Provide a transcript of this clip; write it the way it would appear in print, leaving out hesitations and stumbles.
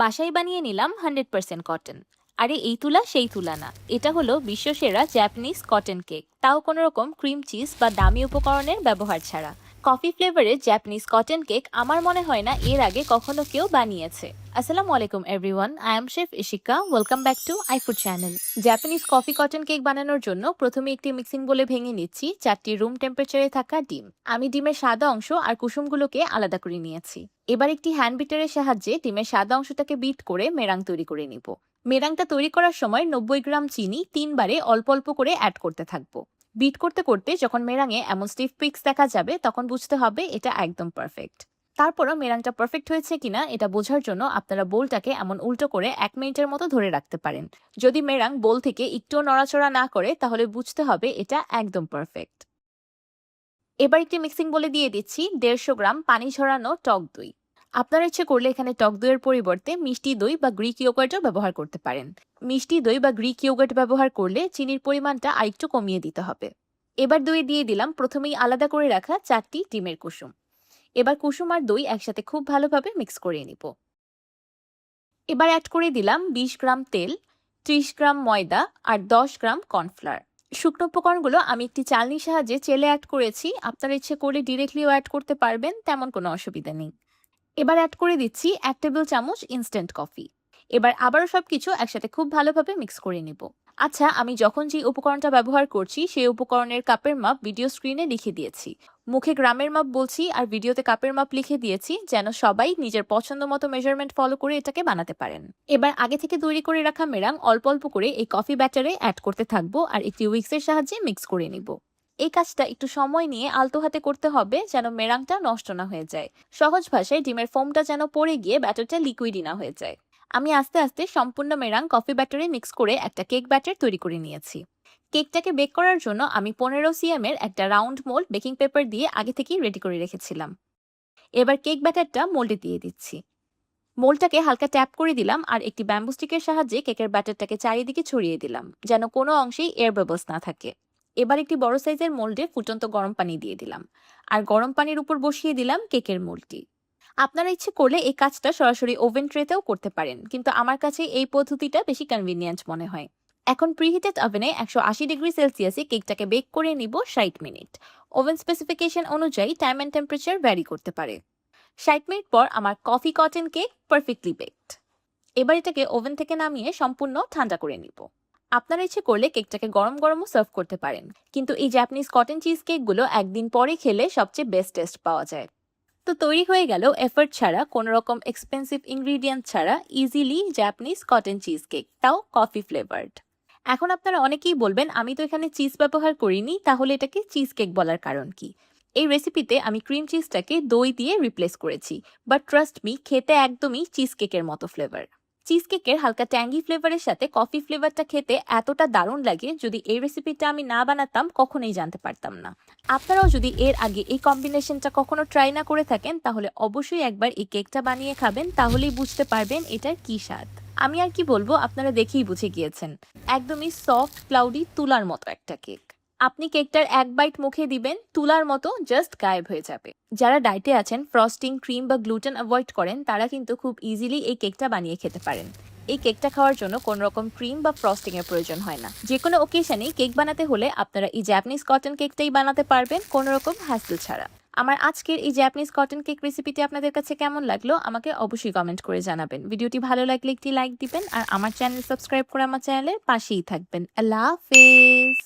বাসায় বানিয়ে নিলাম 100% কটন। আরে এই তুলা সেই তুলা না, এটা হলো বিশ্বসেরা জাপানিজ কটন কেক, তাও কোনো রকম ক্রিম চিজ বা দামি উপকরণের ব্যবহার ছাড়া। কফি ফ্লেভারের জাপানিজ কটন কেক আমার মনে হয় না এর আগে কখনো কেউ বানিয়েছে। আসসালামু আলাইকুম everyone, I am chef Ishika, welcome back to আইফুড channel. Japanese coffee cotton cake বানানোর জন্য প্রথমে একটি মিক্সিং বলে ভেঙে নিচ্ছি 4টি রুম টেম্পারেচারে থাকা ডিম। আমি ডিমের সাদা অংশ আর কুসুমগুলোকে আলাদা করে নিয়েছি। এবার একটি হ্যান্ড বিটারের সাহায্যে ডিমের সাদা অংশটাকে বিট করে মেরাং তৈরি করে নিব। মেরাংটা তৈরি করার সময় 90 গ্রাম চিনি 3 বারে অল্প অল্প করে অ্যাড করতে থাকবো। বিট করতে করতে যখন মেরাঙে এমন স্টিফ পিক্স দেখা যাবে তখন বুঝতে হবে এটা একদম পারফেক্ট। তারপরও মেরাংটা পারফেক্ট হয়েছে কিনা এটা বোঝার জন্য আপনারা বোলটাকে এমন উল্টো করে 1 মিনিটের মতো ধরে রাখতে পারেন। যদি মেরাং বোল থেকে একটুও নড়াচড়া না করে তাহলে বুঝতে হবে এটা একদম পারফেক্ট। এবার একটি মিক্সিং বলে দিয়ে দিচ্ছি 150 গ্রাম পানি ঝরানো টক দই। আপনার ইচ্ছে করলে এখানে টক দইয়ের পরিবর্তে মিষ্টি দই বা গ্রিক ইয়োগার্টও ব্যবহার করতে পারেন। মিষ্টি দই বা গ্রিক ইয়োগার্ট ব্যবহার করলে চিনির পরিমাণটা আরেকটু কমিয়ে দিতে হবে। এবার দই দিয়ে দিলাম প্রথমেই আলাদা করে রাখা 4টি ডিমের কুসুম। এবার কুসুম আর দই একসাথে খুব ভালোভাবে মিক্স করে নিব। এবার অ্যাড করে দিলাম 20 গ্রাম তেল, 30 গ্রাম ময়দা আর 10 গ্রাম কর্নফ্লাওয়ার। শুকনো উপকরণগুলো আমি একটি চালনির সাহায্যে চেলে অ্যাড করেছি, আপনারা ইচ্ছে করলে ডিরেক্টলিও অ্যাড করতে পারবেন, তেমন কোনো অসুবিধা নেই। এবার অ্যাড করে দিচ্ছি 1 টেবিল চামচ ইনস্ট্যান্ট কফি। এবার আবারও সবকিছু একসাথে খুব ভালোভাবে মিক্স করে নিব। আচ্ছা, আমি যখন যে উপকরণটা ব্যবহার করছি সেই উপকরণের কাপের মাপ ভিডিও স্ক্রিনে লিখে দিয়েছি। মুখে গ্রামের মাপ বলছি আর ভিডিওতে কাপের মাপ লিখে দিয়েছি, যেন সবাই নিজের পছন্দ মতো মেজারমেন্ট ফলো করে এটাকে বানাতে পারেন। এবার আগে থেকে তৈরি করে রাখা মেরাং অল্প অল্প করে এই কফি ব্যাটারে অ্যাড করতে থাকবো আর একটি উইক্সের সাহায্যে মিক্স করে নিব। এই কাজটা একটু সময় নিয়ে আলতো হাতে করতে হবে যেন মেরাংটা নষ্ট না হয়ে যায়। সহজ ভাষায় ডিমের ফোমটা যেন পড়ে গিয়ে ব্যাটারটা লিকুইডই না হয়ে যায়। আমি আস্তে আস্তে সম্পূর্ণ মেরাং কফি ব্যাটারে মিক্স করে একটা কেক ব্যাটার তৈরি করে নিয়েছি। কেকটাকে বেক করার জন্য আমি 15 cm এর একটা রাউন্ড মোল্ড বেকিং পেপার দিয়ে আগে থেকেই রেডি করে রেখেছিলাম। এবার কেক ব্যাটারটা মোল্ডে দিয়ে দিচ্ছি। মোল্ডটাকে হালকা ট্যাপ করে দিলাম আর একটি ব্যাম্বু স্টিকের সাহায্যে কেকের ব্যাটারটাকে চারিদিকে ছড়িয়ে দিলাম যেন কোনো অংশেই এয়ার বাবলস না থাকে। এবার একটি বড় সাইজের মোল্ডে ফুটন্ত গরম পানি দিয়ে দিলাম আর গরম পানির উপর বসিয়ে দিলাম কেকের মোল্ডটি। আপনারা ইচ্ছে করলে এই কাজটা সরাসরি ওভেন ট্রেতেও করতে পারেন, কিন্তু আমার কাছে এই পদ্ধতিটা বেশি কনভিনিয়েন্ট মনে হয়। এখন প্রিহিটেড ওভেনে 180°C কেকটাকে বেক করে নিব 60 মিনিট। ওভেন স্পেসিফিকেশন অনুযায়ী টাইম অ্যান্ড টেম্পারেচার ভ্যারি করতে পারে। 60 মিনিট পর আমার coffee cotton cake perfectly baked. এবার এটাকে ওভেন থেকে নামিয়ে সম্পূর্ণ ঠান্ডা করে নিব। আপনারা ইচ্ছে করলে কেকটাকে গরম গরমও সার্ভ করতে পারেন, কিন্তু এই জাপানিজ কটন চিজ কেকগুলো একদিন পরে খেলে সবচেয়ে বেস্ট টেস্ট পাওয়া যায়। তো তৈরি হয়ে গেল এফর্ট ছাড়া, কোনো রকম এক্সপেন্সিভ ইনগ্রিডিয়েন্ট ছাড়া easily Japanese cotton cheese cake, তাও কফি ফ্লেভারড। এখন আপনারা অনেকেই বলবেন আমি তো এখানে চিজ ব্যবহার করিনি, তাহলে এটাকে চিজ কেক বলার কারণ কি? এই রেসিপিতে আমি ক্রিম চিজটাকে দই দিয়ে রিপ্লেস করেছি, বাট ট্রাস্ট মি, খেতে একদমই চিজ কেকের মতো ফ্লেভার। চিজ কেকের হালকা ট্যাঙ্গি ফ্লেভারের সাথে কফি ফ্লেভারটা খেতে এতটা দারুণ লাগে, যদি এই রেসিপিটা আমি না বানাতাম কখনোই জানতে পারতাম না। আপনারাও যদি এর আগে এই কম্বিনেশনটা কখনো ট্রাই না করে থাকেন তাহলে অবশ্যই একবার এই কেকটা বানিয়ে খাবেন, তাহলেই বুঝতে পারবেন এটার কি স্বাদ। আমি আর কি বলবো, আপনারা দেখেই বুঝে গিয়েছেন। একদমই সফট ক্লাউডি তুলার মতো একটা কেক। আপনি কেকটার এক বাইট মুখে দিবেন, তুলার মতো জাস্ট গায়েব হয়ে যাবে। যারা ডায়েটে আছেন, ফ্রস্টিং, ক্রিম বা গ্লুটেন অ্যাভয়েড করেন, তারা কিন্তু খুব ইজিলি এই কেকটা বানিয়ে খেতে পারেন। এই কেকটা খাওয়ার জন্য কোনো রকম ক্রিম বা ফ্রস্টিং এর প্রয়োজন হয় না। যে কোনো ওকেশনেই কেক বানাতে হলে আপনারা এই জাপানিজ কটন কেকটাই বানাতে পারবেন কোনো রকম হ্যাসেল ছাড়া। আমার আজকের এই জাপানিজ কটন কেক রেসিপিটি আপনাদের কাছে কেমন লাগলো আমাকে অবশ্যই কমেন্ট করে জানাবেন। ভিডিওটি ভালো লাগলে একটি লাইক দিবেন আর আমার চ্যানেল সাবস্ক্রাইব করে আমার চ্যানেলের পাশেই থাকবেন। আল্লাহ হাফেজ।